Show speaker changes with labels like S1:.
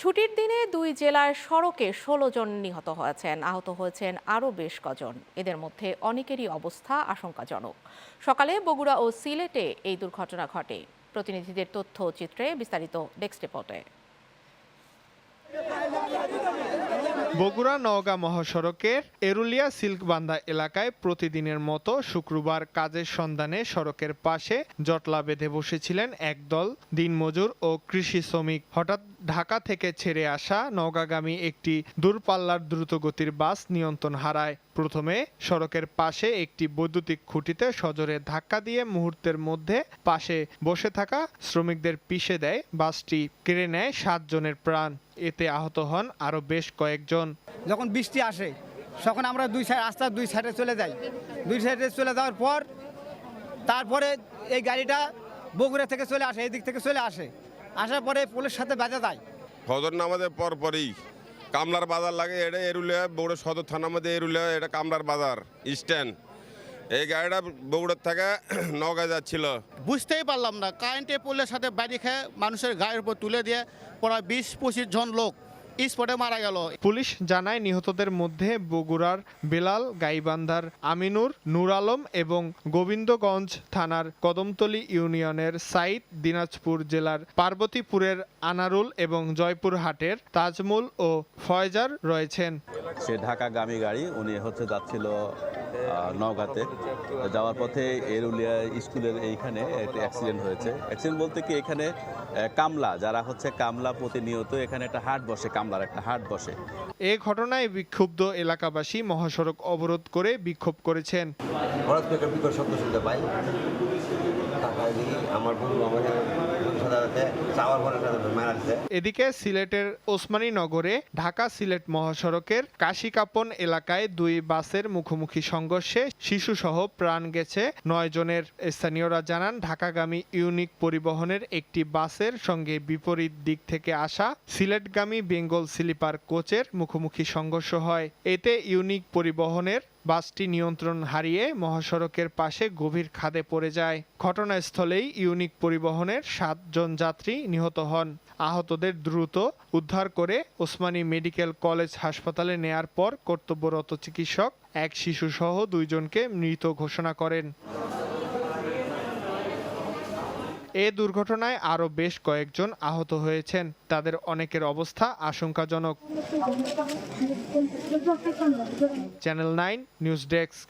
S1: ছুটির দিনে দুই জেলার সড়কে ১৬ জন নিহত হয়েছেন, আহত হয়েছেন আরও বেশ কজন। এদের মধ্যে অনেকেরই অবস্থা আশঙ্কাজনক। সকালে বগুড়া ও সিলেটে এই দুর্ঘটনা ঘটে। প্রতিনিধিদের তথ্য চিত্রে বিস্তারিত ডেস্ক রিপোর্টে।
S2: বগুড়া নওগাঁ মহাসড়কের এরুলিয়া সিল্কবান্ধা এলাকায় প্রতিদিনের মতো শুক্রবার কাজের সন্ধানে সড়কের পাশে জটলা বেঁধে বসেছিলেন একদল দিনমজুর ও কৃষি শ্রমিক। হঠাৎ ঢাকা থেকে ছেড়ে আসা নওগাঁগামী একটি দূরপাল্লার দ্রুতগতির বাস নিয়ন্ত্রণ হারায়। প্রথমে সড়কের পাশে একটি বৈদ্যুতিক খুঁটিতে সজোরে ধাক্কা দিয়ে মুহূর্তের মধ্যে পাশে বসে থাকা শ্রমিকদের পিষে দেয়। বাসটি কেড়ে নেয় 7 জনের প্রাণ। এতে আহত হন আরও বেশ কয়েকজন।
S3: যখন বৃষ্টি আসে তখন আমরা রাস্তার দুই সাইডে চলে যাই। দুই সাইডে চলে যাওয়ার পর তারপরে এই গাড়িটা বগুড়া থেকে চলে আসে, এই দিক থেকে চলে আসে। আসার পরে পুলিশের সাথে বাজা যায়।
S4: ফজর নামাজের পরই কামলার বাজার লাগে, এটা এরুলিয়া বগুড়া সদর থানার মধ্যে এরুলিয়া, এটা কামলার বাজার স্ট্যান্ড। এই গাড়িটা বগুড়ার থেকে নওগাঁ যাচ্ছিল।
S5: বুঝতেই পারলাম না, কারেন্টে পোলের সাথে বাড়ি খেয়ে মানুষের গায়ের উপর তুলে দিয়ে প্রায় ২০-২৫ জন লোক স্পটে মারা গেল।
S2: পুলিশ জানায় নিহতদের মধ্যে বগুড়ার বেলাল, গাইবান্ধার আমিনুর, নূর আলম এবং গোবিন্দগঞ্জ থানার কদমতলী ইউনিয়নের সাইদ, দিনাজপুর জেলার পার্বতীপুরের আনারুল এবং জয়পুরহাটের তাজমুল ও ফয়জার রয়েছেন।
S6: সে ঢাকাগামী গাড়ি, উনি যাচ্ছিল নওগাঁতে। যাওয়ার পথে এরুলিয়া স্কুলের এইখানে একটা অ্যাক্সিডেন্ট হয়েছে। অ্যাক্সিডেন্ট বলতে কি, এখানে কামলা যারা কামলা প্রতিনিয়ত এখানে একটা হাট বসে, কামলার একটা হাট বসে।
S2: এ ঘটনায় বিক্ষুব্ধ এলাকাবাসী মহাসড়ক অবরোধ করে বিক্ষোভ করেছেন। এদিকে সিলেটের ওসমানী নগরে ঢাকা সিলেট মহাসড়কের কাশিকাপন এলাকায় দুই বাসের মুখোমুখি সংঘর্ষে শিশুসহ প্রাণ গেছে ৯ জনের। স্থানীয়রা জানান, ঢাকাগামী ইউনিক পরিবহনের একটি বাসের সঙ্গে বিপরীত দিক থেকে আসা সিলেটগামী বেঙ্গল স্লিপার কোচের মুখোমুখি সংঘর্ষ হয়। এতে ইউনিক পরিবহনের বাসটি নিয়ন্ত্রণ হারিয়ে মহাসড়কের পাশে গভীর খাদে পড়ে যায়। ঘটনাস্থলেই ইউনিক পরিবহনের 7 জন যাত্রী নিহত হন। আহতদের দ্রুত উদ্ধার করে ওসমানী মেডিকেল কলেজ হাসপাতালে নেয়ার পর কর্তব্যরত চিকিৎসক এক শিশুসহ 2 জনকে মৃত ঘোষণা করেন। এ দুর্ঘটনায় আরও বেশ কয়েকজন আহত হয়েছেন। তাদের অনেকের অবস্থা আশঙ্কাজনক। Channel 9 news desk.